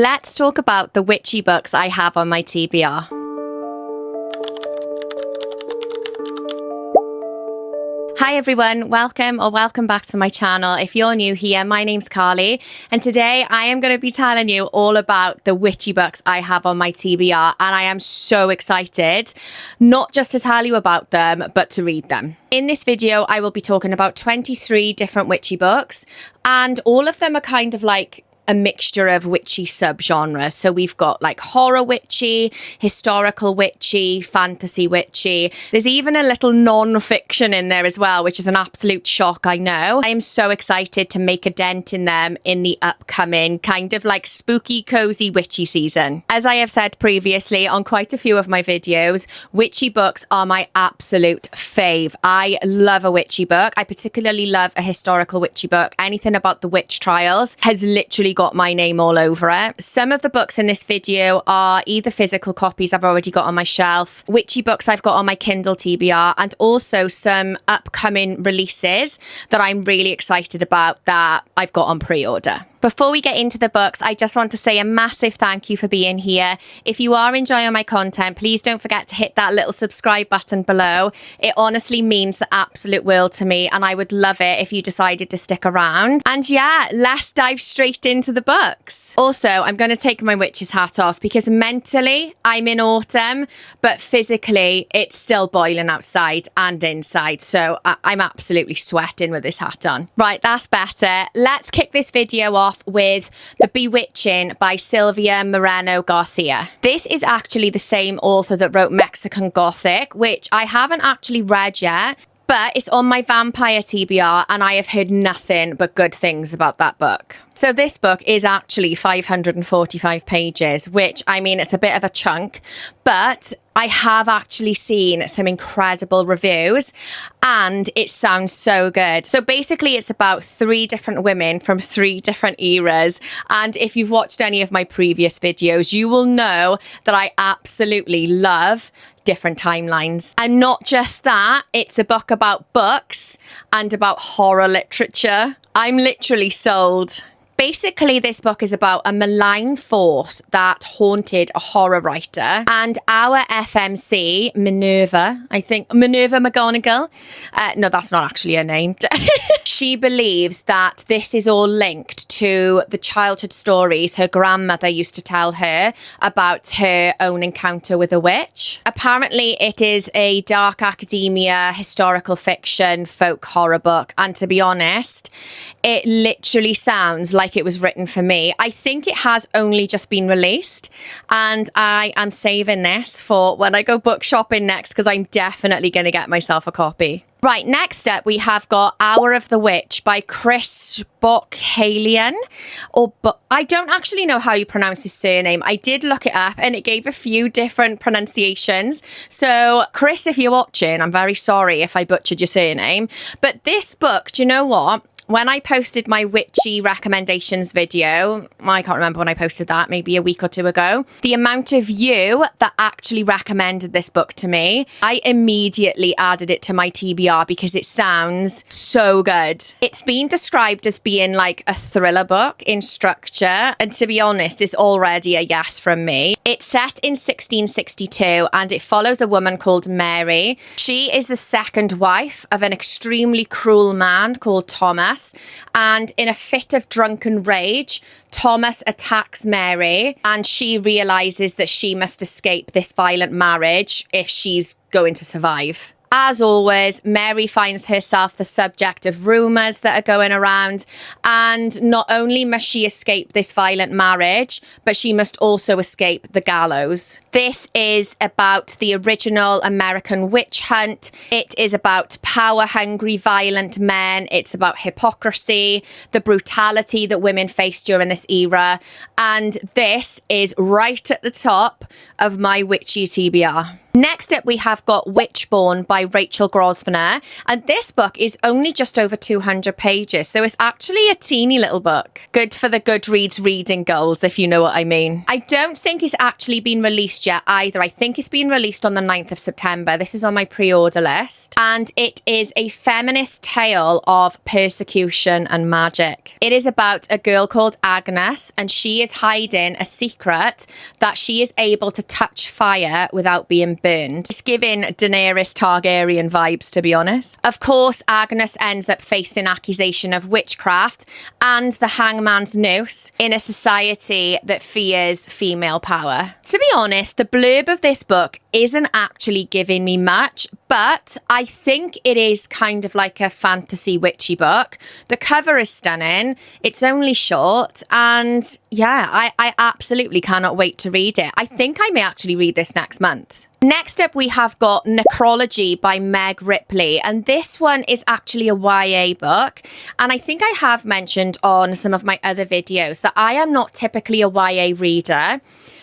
Let's talk about the witchy books I have on my TBR. Hi everyone, welcome back to my channel. If you're new here, my name's Carly, and today I am going to be telling you all about the witchy books I have on my TBR, and I am so excited, not just to tell you about them, but to read them. In this video, I will be talking about 23 different witchy books, and all of them are kind of like a mixture of witchy subgenres. So we've got like horror witchy, historical witchy, fantasy witchy. There's even a little non-fiction in there as well, which is an absolute shock, I know. I am so excited to make a dent in them in the upcoming kind of like spooky, cozy witchy season. As I have said previously on quite a few of my videos, witchy books are my absolute fave. I love a witchy book. I particularly love a historical witchy book. Anything about the witch trials has literally got my name all over it. Some of the books in this video are either physical copies I've already got on my shelf, witchy books I've got on my Kindle TBR, and also some upcoming releases that I'm really excited about that I've got on pre-order. Before we get into the books, I just want to say a massive thank you for being here. If you are enjoying my content, please don't forget to hit that little subscribe button below. It honestly means the absolute world to me, and I would love it if you decided to stick around. And yeah, let's dive straight into the books. Also, I'm going to take my witch's hat off because mentally I'm in autumn, but physically it's still boiling outside and inside. So I'm absolutely sweating with this hat on. Right, that's better. Let's kick this video off with The Bewitching by Silvia Moreno Garcia. This is actually the same author that wrote Mexican Gothic, which I haven't actually read yet, but it's on my vampire TBR and I have heard nothing but good things about that book. So this book is actually 545 pages, which, I mean, it's a bit of a chunk, but I have actually seen some incredible reviews and it sounds so good. So basically it's about 3 different women from 3 different eras. And if you've watched any of my previous videos, you will know that I absolutely love different timelines. And not just that, it's a book about books and about horror literature. I'm literally sold. Basically, this book is about a malign force that haunted a horror writer, and our FMC, Minerva, I think, Minerva McGonagall, no, that's not actually her name. She believes that this is all linked to the childhood stories her grandmother used to tell her about her own encounter with a witch. Apparently, it is a dark academia, historical fiction, folk horror book, and to be honest, it literally sounds like it was written for me. I think it has only just been released, and I am saving this for when I go book shopping next because I'm definitely going to get myself a copy. Right, next up we have got Hour of the Witch by Chris Bojhalian, I don't actually know how you pronounce his surname. I did look it up and it gave a few different pronunciations. So Chris, if you're watching, I'm very sorry if I butchered your surname. But this book, do you know what? When I posted my witchy recommendations video, I can't remember when I posted that, maybe a week or 2 ago, the amount of you that actually recommended this book to me, I immediately added it to my TBR because it sounds so good. It's been described as being like a thriller book in structure, and to be honest, it's already a yes from me. It's set in 1662 and it follows a woman called Mary. She is the second wife of an extremely cruel man called Thomas. And in a fit of drunken rage, Thomas attacks Mary and she realizes that she must escape this violent marriage if she's going to survive. As always, Mary finds herself the subject of rumours that are going around, and not only must she escape this violent marriage, but she must also escape the gallows. This is about the original American witch hunt. It is about power-hungry, violent men. It's about hypocrisy, the brutality that women face during this era, and this is right at the top of my witchy TBR. Next up, we have got Witchbourne by Rachel Grosvenor, and this book is only just over 200 pages, so it's actually a teeny little book. Good for the Goodreads reading goals, if you know what I mean. I don't think it's actually been released yet either. I think it's been released on the 9th of September. This is on my pre-order list, and it is a feminist tale of persecution and magic. It is about a girl called Agnes, and she is hiding a secret that she is able to touch fire without being burned. It's giving Daenerys Targaryen vibes, to be honest. Of course, Agnes ends up facing accusation of witchcraft and the hangman's noose in a society that fears female power. To be honest, the blurb of this book isn't actually giving me much, but I think it is kind of like a fantasy witchy book. The cover is stunning. It's only short, and yeah, I absolutely cannot wait to read it. I think I may actually read this next month. Next up, we have got Necrology by Meg Ripley, and this one is actually a YA book, and I think I have mentioned on some of my other videos that I am not typically a YA reader,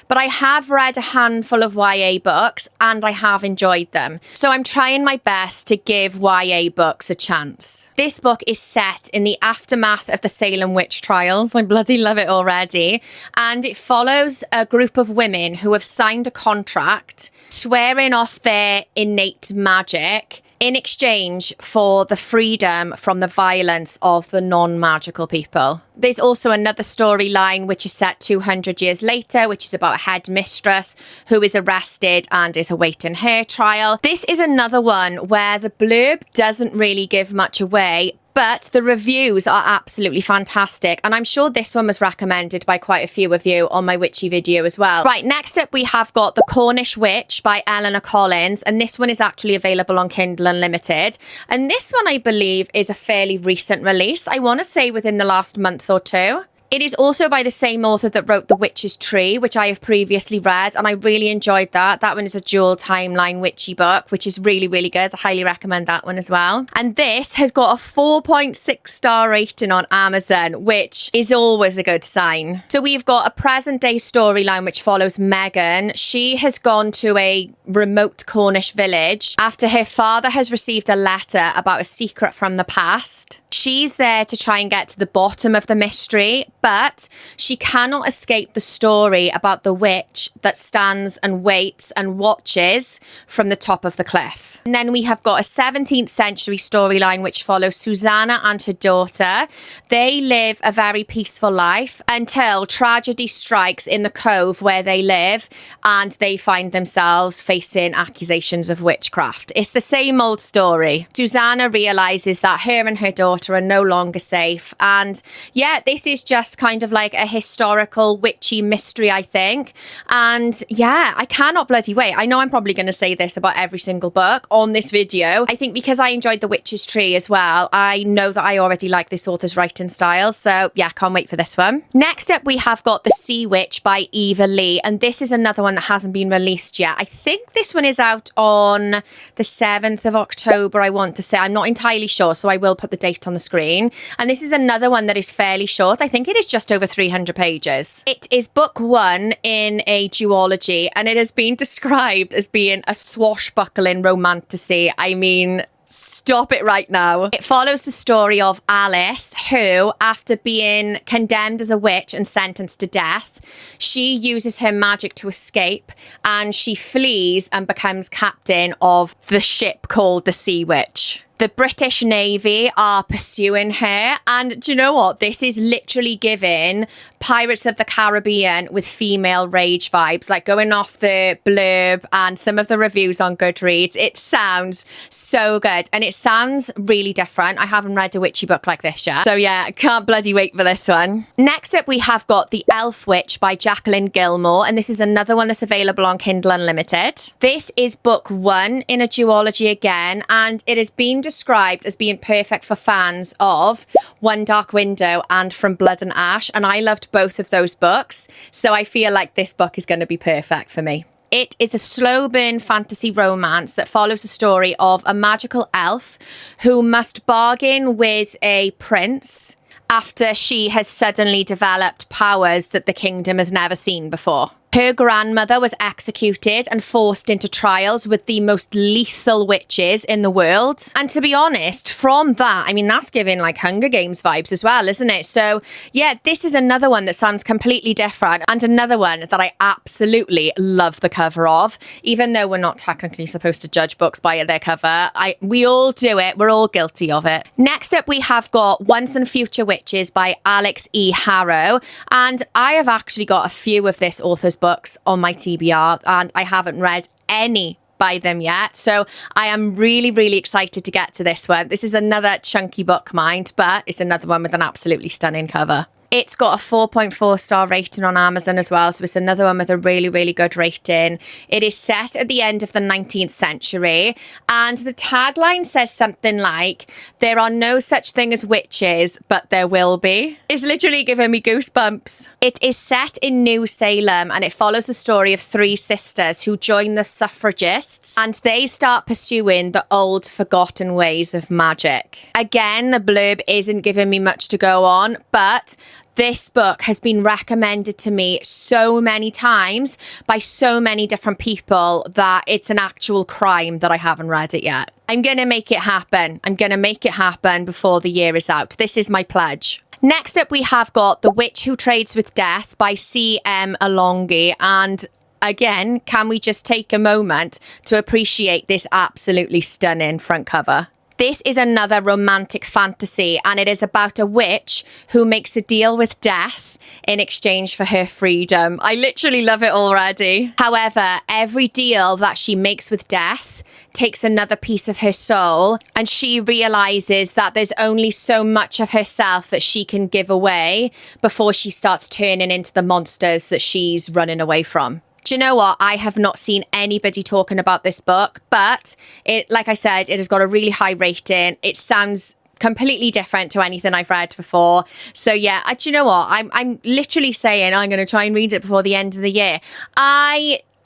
but I have read a handful of YA books and I have enjoyed them. So I'm trying my best to give YA books a chance. This book is set in the aftermath of the Salem witch trials. I bloody love it already. And it follows a group of women who have signed a contract swearing off their innate magic in exchange for the freedom from the violence of the non-magical people. There's also another storyline which is set 200 years later, which is about a headmistress who is arrested and is awaiting her trial. This is another one where the blurb doesn't really give much away, but the reviews are absolutely fantastic. And I'm sure this one was recommended by quite a few of you on my witchy video as well. Right, next up we have got The Cornish Witch by Eleanor Collins. And this one is actually available on Kindle Unlimited. And this one, I believe, is a fairly recent release. I want to say within the last month or two. It is also by the same author that wrote The Witch's Tree, which I have previously read, and I really enjoyed that. That one is a dual timeline witchy book, which is really, really good. I highly recommend that one as well. And this has got a 4.6 star rating on Amazon, which is always a good sign. So we've got a present day storyline which follows Megan. She has gone to a remote Cornish village after her father has received a letter about a secret from the past. She's there to try and get to the bottom of the mystery, but she cannot escape the story about the witch that stands and waits and watches from the top of the cliff. And then we have got a 17th century storyline which follows Susanna and her daughter. They live a very peaceful life until tragedy strikes in the cove where they live, and they find themselves facing accusations of witchcraft. It's the same old story. Susanna realizes that her and her daughter are no longer safe, and yeah, this is just kind of like a historical witchy mystery, I think. And yeah, I cannot bloody wait. I know I'm probably going to say this about every single book on this video. I think because I enjoyed The Witch's Tree as well, I know that I already like this author's writing style, so yeah, can't wait for this one. Next up we have got The Sea Witch by Eva Leigh, and this is another one that hasn't been released yet. I think this one is out on the 7th of October, I want to say. I'm not entirely sure, so I will put the date on the screen. And this is another one that is fairly short. I think it is just over 300 pages. It is book one in a duology, and it has been described as being a swashbuckling romantasy. I mean, stop it right now. It follows the story of Alice, who, after being condemned as a witch and sentenced to death, she uses her magic to escape, and she flees and becomes captain of the ship called the Sea Witch. The British Navy are pursuing her, and do you know what? This is literally giving Pirates of the Caribbean with female rage vibes, like going off the blurb and some of the reviews on Goodreads. It sounds so good, and it sounds really different. I haven't read a witchy book like this yet, so yeah, I can't bloody wait for this one. Next up, we have got The Elf Witch by Jacquelyn Gilmore, and this is another one that's available on Kindle Unlimited. This is book one in a duology again, and it has been described as being perfect for fans of One Dark Window and From Blood and Ash, and I loved both of those books, so I feel like this book is going to be perfect for me. It is a slow burn fantasy romance that follows the story of a magical elf who must bargain with a prince after she has suddenly developed powers that the kingdom has never seen before. Her grandmother was executed and forced into trials with the most lethal witches in the world. And to be honest, from that, I mean, that's giving like Hunger Games vibes as well, isn't it? So yeah, this is another one that sounds completely different, and another one that I absolutely love the cover of, even though we're not technically supposed to judge books by their cover. We all do it. We're all guilty of it. Next up, we have got Once and Future Witches by Alix E. Harrow. And I have actually got a few of this author's books on my TBR, and I haven't read any by them yet. So I am really, really excited to get to this one. This is another chunky book, mind, but it's another one with an absolutely stunning cover. It's got a 4.4 star rating on Amazon as well, so it's another one with a really, really good rating. It is set at the end of the 19th century, and the tagline says something like, "There are no such thing as witches, but there will be." It's literally giving me goosebumps. It is set in New Salem, and it follows the story of three sisters who join the suffragists, and they start pursuing the old, forgotten ways of magic. Again, the blurb isn't giving me much to go on, but this book has been recommended to me so many times by so many different people that it's an actual crime that I haven't read it yet. I'm going to make it happen. I'm going to make it happen before the year is out. This is my pledge. Next up, we have got The Witch Who Trades with Death by C.M. Alongi. And again, can we just take a moment to appreciate this absolutely stunning front cover? This is another romantic fantasy, and it is about a witch who makes a deal with death in exchange for her freedom. I literally love it already. However, every deal that she makes with death takes another piece of her soul, and she realizes that there's only so much of herself that she can give away before she starts turning into the monsters that she's running away from. Do you know what? I have not seen anybody talking about this book, but it, like I said, it has got a really high rating. It sounds completely different to anything I've read before. So yeah, do you know what? I'm literally saying I'm going to try and read it before the end of the year.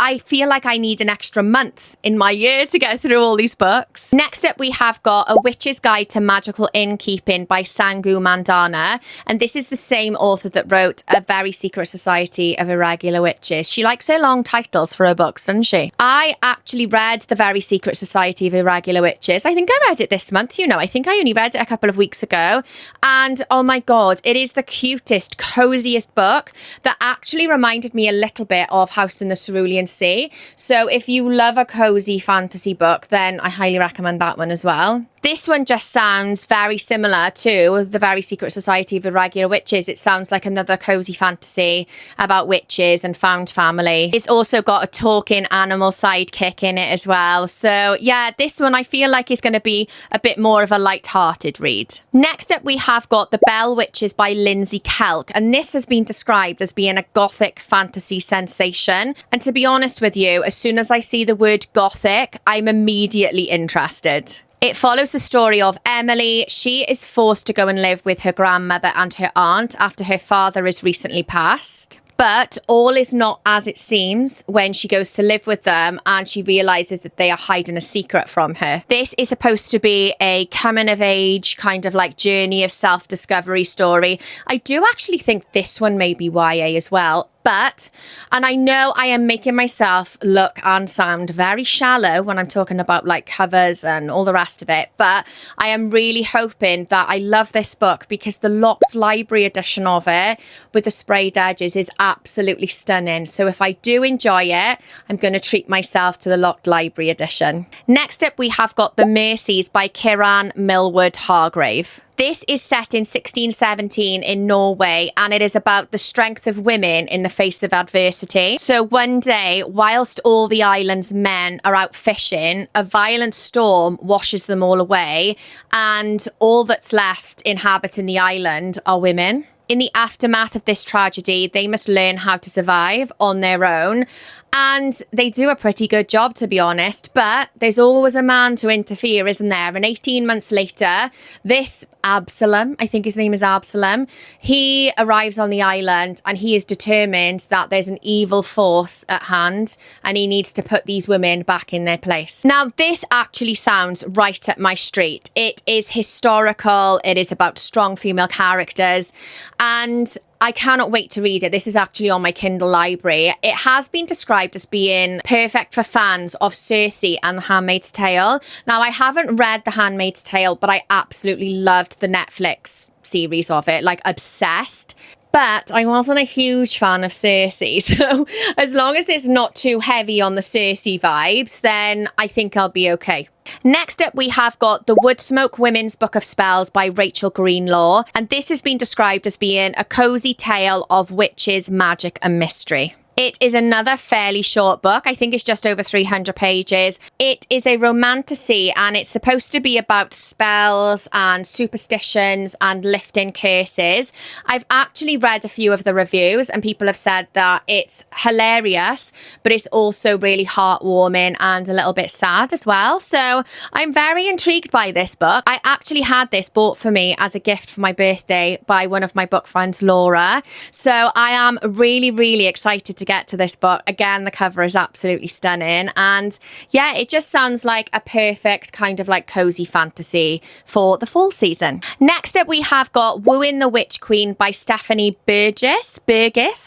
I feel like I need an extra month in my year to get through all these books. Next up, we have got A Witch's Guide to Magical Innkeeping by Sangu Mandanna. And this is the same author that wrote A Very Secret Society of Irregular Witches. She likes her long titles for her books, doesn't she? I actually read The Very Secret Society of Irregular Witches. I think I read it this month, you know. I think I only read it a couple of weeks ago. And oh my God, it is the cutest, coziest book that actually reminded me a little bit of House in the Cerulean Sea. So if you love a cozy fantasy book, then I highly recommend that one as well. This one just sounds very similar to The Very Secret Society of Irregular Witches. It sounds like another cozy fantasy about witches and found family. It's also got a talking animal sidekick in it as well. So yeah, this one I feel like is going to be a bit more of a light-hearted read. Next up, we have got The Bell Witches by Lindsay Kelk. And this has been described as being a gothic fantasy sensation. And to be honest with you, as soon as I see the word gothic, I'm immediately interested. It follows the story of Emily. She is forced to go and live with her grandmother and her aunt after her father has recently passed. But all is not as it seems when she goes to live with them and she realizes that they are hiding a secret from her. This is supposed to be a coming of age kind of like journey of self-discovery story. I do actually think this one may be YA as well. But, and I know I am making myself look and sound very shallow when I'm talking about like covers and all the rest of it, but I am really hoping that I love this book because the locked library edition of it with the sprayed edges is absolutely stunning. So if I do enjoy it, I'm going to treat myself to the locked library edition. Next up, we have got The Mercies by Kiran, Millwood, Hargrave. This is set in 1617 in Norway, and it is about the strength of women in the face of adversity. So one day, whilst all the island's men are out fishing, a violent storm washes them all away, and all that's left inhabiting the island are women. In the aftermath of this tragedy, they must learn how to survive on their own. And they do a pretty good job, to be honest, but there's always a man to interfere, isn't there? And 18 months later, this Absalom, I think his name is Absalom, he arrives on the island and he is determined that there's an evil force at hand and he needs to put these women back in their place. Now, this actually sounds right up my street. It is historical. It is about strong female characters, and I cannot wait to read it. This is actually on my Kindle library. It has been described as being perfect for fans of Circe and The Handmaid's Tale. Now, I haven't read The Handmaid's Tale, but I absolutely loved the Netflix series of it, like obsessed. But I wasn't a huge fan of Circe, so as long as it's not too heavy on the Circe vibes, then I think I'll be okay. Next up, we have got The Woodsmoke Women's Book of Spells by Rachel Greenlaw, and this has been described as being a cozy tale of witches, magic and mystery. It is another fairly short book. I think it's just over 300 pages. It is a romantasy and it's supposed to be about spells and superstitions and lifting curses. I've actually read a few of the reviews and people have said that it's hilarious, but it's also really heartwarming and a little bit sad as well. So I'm very intrigued by this book. I actually had this bought for me as a gift for my birthday by one of my book friends, Laura. So I am really, really excited to get to this book. Again, the cover is absolutely stunning, and yeah, it just sounds like a perfect kind of like cozy fantasy for the fall season. Next up, we have got Wooing the Witch Queen by Stephanie Burgess.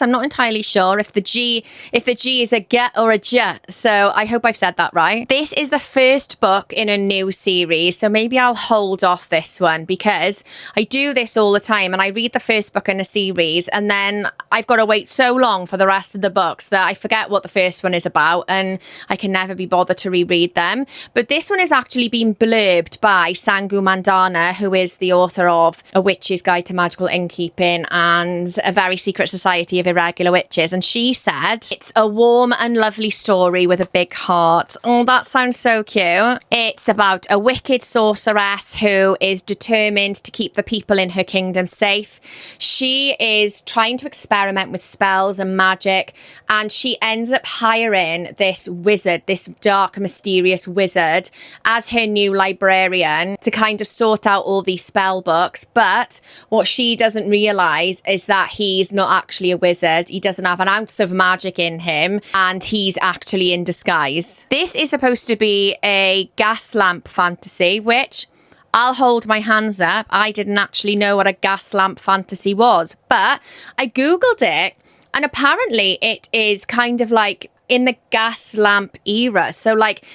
I'm not entirely sure if the G is a G or a J, so I hope I've said that right. This is the first book in a new series, so maybe I'll hold off this one because I do this all the time and I read the first book in a series and then I've got to wait so long for the rest of the books that I forget what the first one is about and I can never be bothered to reread them. But this one has actually been blurbed by Sangu Mandanna, who is the author of A Witch's Guide to Magical Innkeeping and A Very Secret Society of Irregular Witches, and she said it's a warm and lovely story with a big heart. Oh, that sounds so cute. It's about a wicked sorceress who is determined to keep the people in her kingdom safe. She is trying to experiment with spells and magic, and she ends up hiring this wizard, this dark, mysterious wizard, as her new librarian to kind of sort out all these spell books. But what she doesn't realise is that he's not actually a wizard. He doesn't have an ounce of magic in him, and he's actually in disguise. This is supposed to be a gas lamp fantasy, which I'll hold my hands up. I didn't actually know what a gas lamp fantasy was, but I Googled it. And apparently it is kind of like in the gas lamp era. So like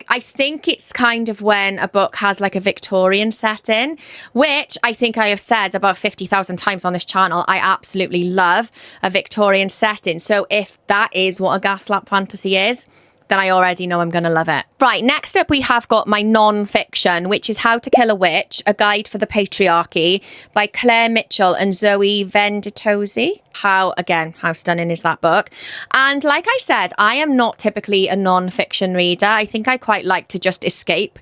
I think it's kind of when a book has like a Victorian setting, which I think I have said about 50,000 times on this channel. I absolutely love a Victorian setting. So if that is what a gas lamp fantasy is, then I already know I'm going to love it. Right, next up we have got my non-fiction, which is How to Kill a Witch, A Guide for the Patriarchy by Claire Mitchell and Zoe Venditozzi. How stunning is that book? And like I said, I am not typically a non-fiction reader. I think I quite like to just escape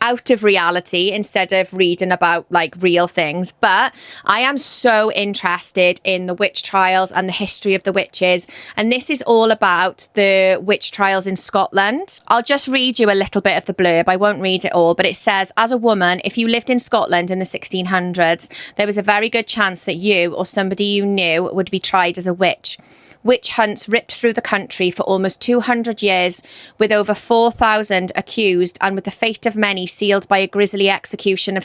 out of reality instead of reading about like real things. But I am so interested in the witch trials and the history of the witches, and this is all about the witch trials in Scotland. I'll just read you a little bit of the blurb. I won't read it all, but it says, as a woman, if you lived in Scotland in the 1600s, there was a very good chance that you or somebody you knew would be tried as a witch. Witch hunts ripped through the country for almost 200 years, with over 4,000 accused and with the fate of many sealed by a grisly execution of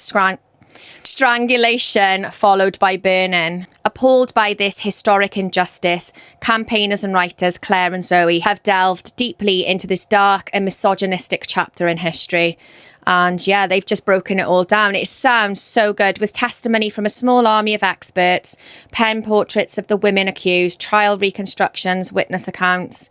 strangulation followed by burning. Appalled by this historic injustice, campaigners and writers Claire and Zoe have delved deeply into this dark and misogynistic chapter in history. And yeah, they've just broken it all down. It sounds so good, with testimony from a small army of experts, pen portraits of the women accused, trial reconstructions, witness accounts.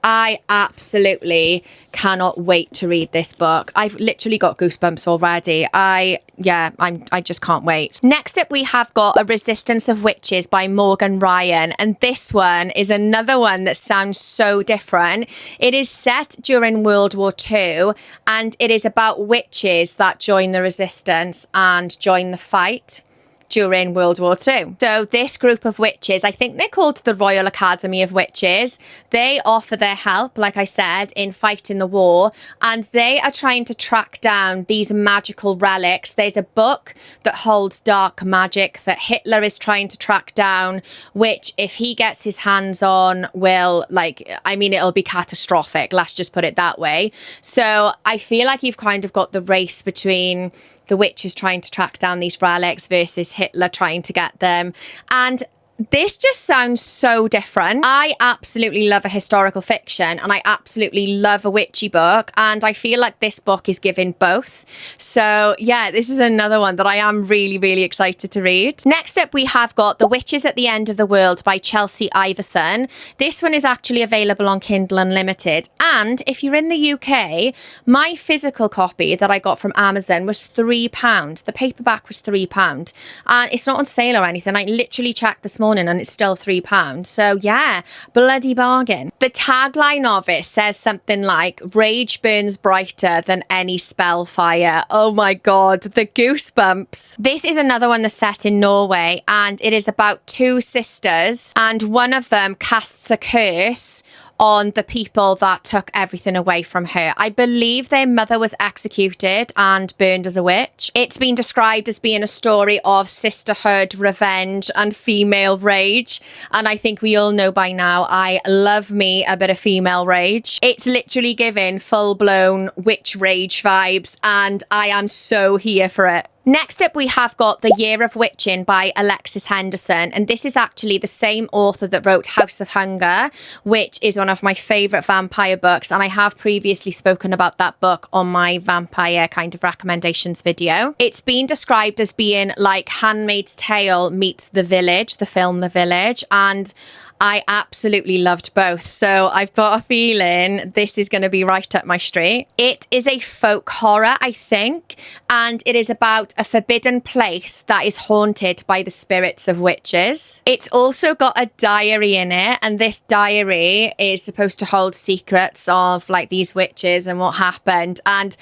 I absolutely cannot wait to read this book. I've literally got goosebumps already. I just can't wait. Next up, we have got A Resistance of Witches by Morgan Ryan. And this one is another one that sounds so different. It is set during World War II, and it is about witches that join the resistance and join the fight during World War II. So this group of witches, I think they're called the Royal Academy of Witches. They offer their help, like I said, in fighting the war, and they are trying to track down these magical relics. There's a book that holds dark magic that Hitler is trying to track down, which if he gets his hands on will, it'll be catastrophic. Let's just put it that way. So I feel like you've kind of got the race between the witches trying to track down these relics versus Hitler trying to get them. And This just sounds so different. I absolutely love a historical fiction and I absolutely love a witchy book, and I feel like this book is giving both. So yeah, this is another one that I am really, really excited to read. Next up, we have got The Witches at the End of the World by Chelsea Iverson. This one is actually available on Kindle Unlimited, and if you're in the UK, my physical copy that I got from Amazon was £3. The paperback was £3, and it's not on sale or anything. I literally checked this morning and it's still £3. So yeah, bloody bargain. The tagline of it says something like, "Rage burns brighter than any spell fire." Oh my god, the goosebumps. This is another one that's set in Norway, and it is about two sisters, and one of them casts a curse on the people that took everything away from her. I believe their mother was executed and burned as a witch. It's been described as being a story of sisterhood, revenge, and female rage. And I think we all know by now, I love me a bit of female rage. It's literally given full-blown witch rage vibes, and I am so here for it. Next up, we have got The Year of Witching by Alexis Henderson, and this is actually the same author that wrote House of Hunger, which is one of my favourite vampire books, and I have previously spoken about that book on my vampire kind of recommendations video. It's been described as being like Handmaid's Tale meets The Village, the film The Village, and I absolutely loved both. So I've got a feeling this is going to be right up my street. It is a folk horror, I think, and it is about a forbidden place that is haunted by the spirits of witches. It's also got a diary in it, and this diary is supposed to hold secrets of like these witches and what happened. And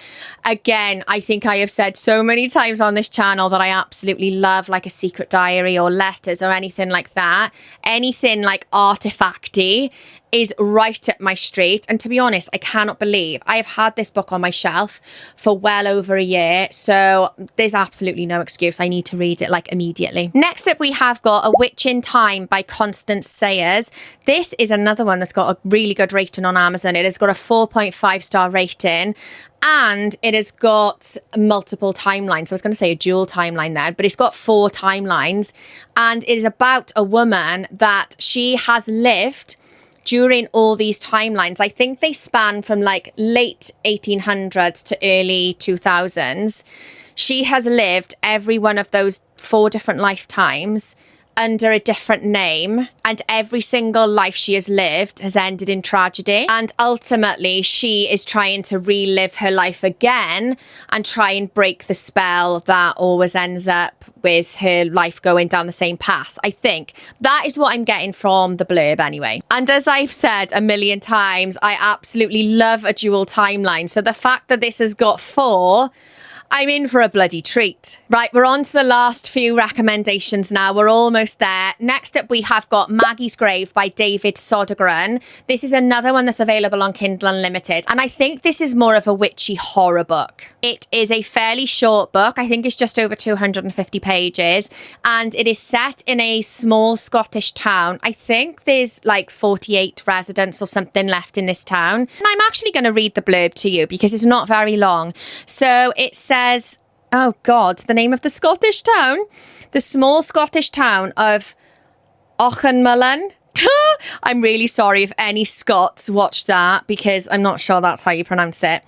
again, I think I have said so many times on this channel that I absolutely love like a secret diary or letters or anything like that. Anything like artifacty is right up my street. And to be honest, I cannot believe I have had this book on my shelf for well over a year. So there's absolutely no excuse. I need to read it like immediately. Next up, we have got A Witch in Time by Constance Sayers. This is another one that's got a really good rating on Amazon. It has got a 4.5-star rating. And it has got multiple timelines. I was going to say a dual timeline there, but it's got 4 timelines. And it is about a woman that she has lived during all these timelines. I think they span from like late 1800s to early 2000s. She has lived every one of those 4 different lifetimes under a different name, and every single life she has lived has ended in tragedy, and ultimately she is trying to relive her life again and try and break the spell that always ends up with her life going down the same path. I think that is what I'm getting from the blurb anyway. And as I've said a million times, I absolutely love a dual timeline, so the fact that this has got 4, I'm in for a bloody treat. Right, we're on to the last few recommendations now. We're almost there. Next up, we have got Maggie's Grave by David Sodergren. This is another one that's available on Kindle Unlimited, and I think this is more of a witchy horror book. It is a fairly short book. I think it's just over 250 pages, and it is set in a small Scottish town. I think there's like 48 residents or something left in this town. And I'm actually going to read the blurb to you because it's not very long. So it says, oh God, the name of the Scottish town, the small Scottish town of Auchenmullen. I'm really sorry if any Scots watched that because I'm not sure that's how you pronounce it.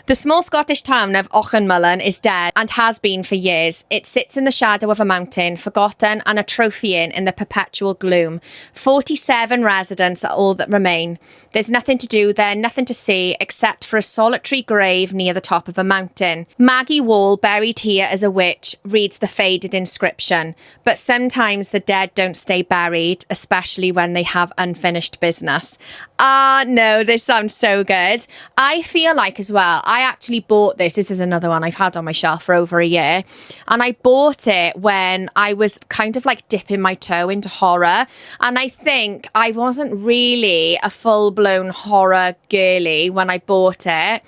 The small Scottish town of Auchenmullen is dead and has been for years. It sits in the shadow of a mountain, forgotten and atrophying in the perpetual gloom. 47 residents are all that remain. There's nothing to do there, nothing to see, except for a solitary grave near the top of a mountain. Maggie Wall, buried here as a witch, reads the faded inscription. But sometimes the dead don't stay buried, especially when they have unfinished business. No, this sounds so good. I feel like as well, I actually bought this. This is another one I've had on my shelf for over a year. And I bought it when I was kind of like dipping my toe into horror. And I think I wasn't really a full-blown horror girly when I bought it.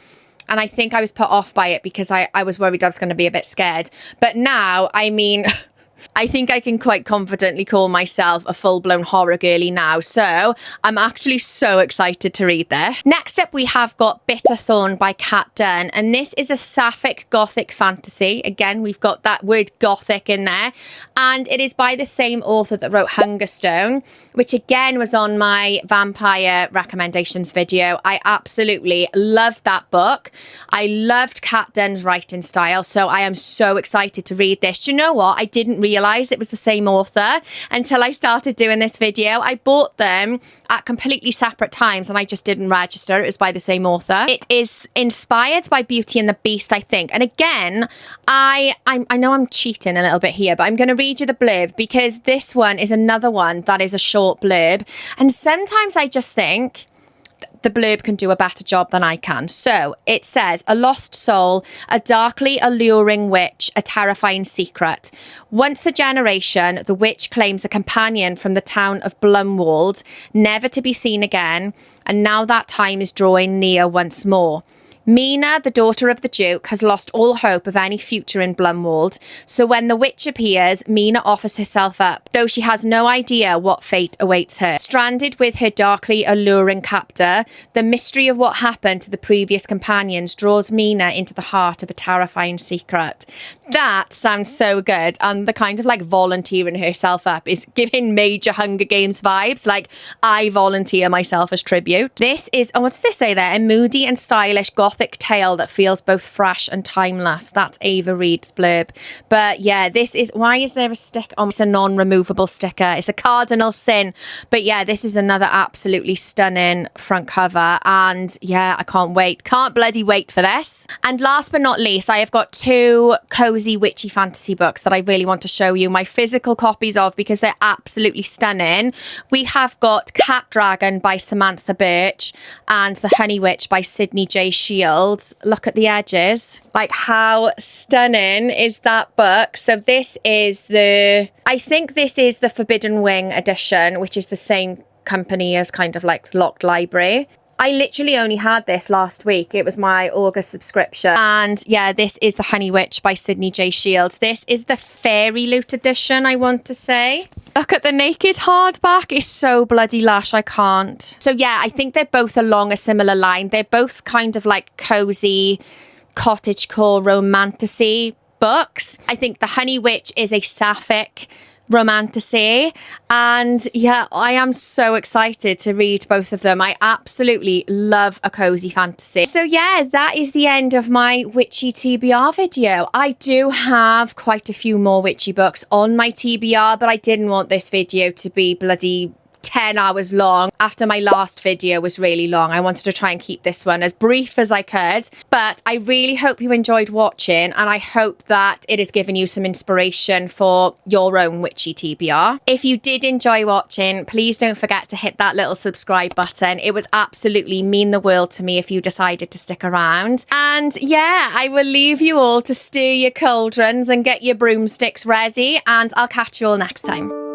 And I think I was put off by it because I was worried I was going to be a bit scared. But now, I mean, I think I can quite confidently call myself a full-blown horror girly now, so I'm actually so excited to read this. Next up, we have got Bitterthorn by Kat Dunn, and this is a sapphic gothic fantasy. Again, we've got that word gothic in there, and it is by the same author that wrote Hungerstone, which again was on my vampire recommendations video. I absolutely loved that book. I loved Kat Dunn's writing style, so I am so excited to read this. Do you know what? I didn't realise it was the same author until I started doing this video. I bought them at completely separate times and I just didn't register. It was by the same author. It is inspired by Beauty and the Beast, I think. And again, I know I'm cheating a little bit here, but I'm going to read you the blurb because this one is another one that is a short blurb. And sometimes I just think the blurb can do a better job than I can. So it says, a lost soul, a darkly alluring witch, a terrifying secret. Once a generation, the witch claims a companion from the town of Blumwald, never to be seen again, and now that time is drawing near once more. Mina, the daughter of the Duke, has lost all hope of any future in Blumwald, so when the witch appears, Mina offers herself up, though she has no idea what fate awaits her. Stranded with her darkly alluring captor, the mystery of what happened to the previous companions draws Mina into the heart of a terrifying secret. That sounds so good, and the kind of like volunteering herself up is giving major Hunger Games vibes, like I volunteer myself as tribute. This is, oh, what does this say there? A moody and stylish gothic tale that feels both fresh and timeless. That's Eva Reid's blurb. But yeah, this is, why is there a stick on? It's a non-removable sticker. It's a cardinal sin. But yeah, this is another absolutely stunning front cover, and yeah, I can't wait. Can't bloody wait for this. And last but not least, I have got two cozy witchy fantasy books that I really want to show you my physical copies of because they're absolutely stunning. We have got Cat Dragon by Samantha Birch and The Honey Witch by Sydney J. Shields. Look at the edges. Like, how stunning is that book? So this is I think this is the Forbidden Wing edition, which is the same company as kind of like Locked Library. I literally only had this last week. It was my August subscription. And yeah, this is The Honey Witch by Sydney J. Shields. This is the Fairy Loot edition, I want to say. Look at the naked hardback. It's so bloody lush. I can't. So yeah, I think they're both along a similar line. They're both kind of like cozy, cottagecore, romantasy books. I think The Honey Witch is a sapphic romantasy, and yeah, I am so excited to read both of them. I absolutely love a cozy fantasy. So yeah, that is the end of my witchy TBR video. I do have quite a few more witchy books on my TBR, but I didn't want this video to be bloody 10 hours long. After my last video was really long, I wanted to try and keep this one as brief as I could. But I really hope you enjoyed watching, and I hope that it has given you some inspiration for your own witchy TBR. If you did enjoy watching, please don't forget to hit that little subscribe button. It would absolutely mean the world to me if you decided to stick around. And yeah, I will leave you all to stir your cauldrons and get your broomsticks ready, and I'll catch you all next time.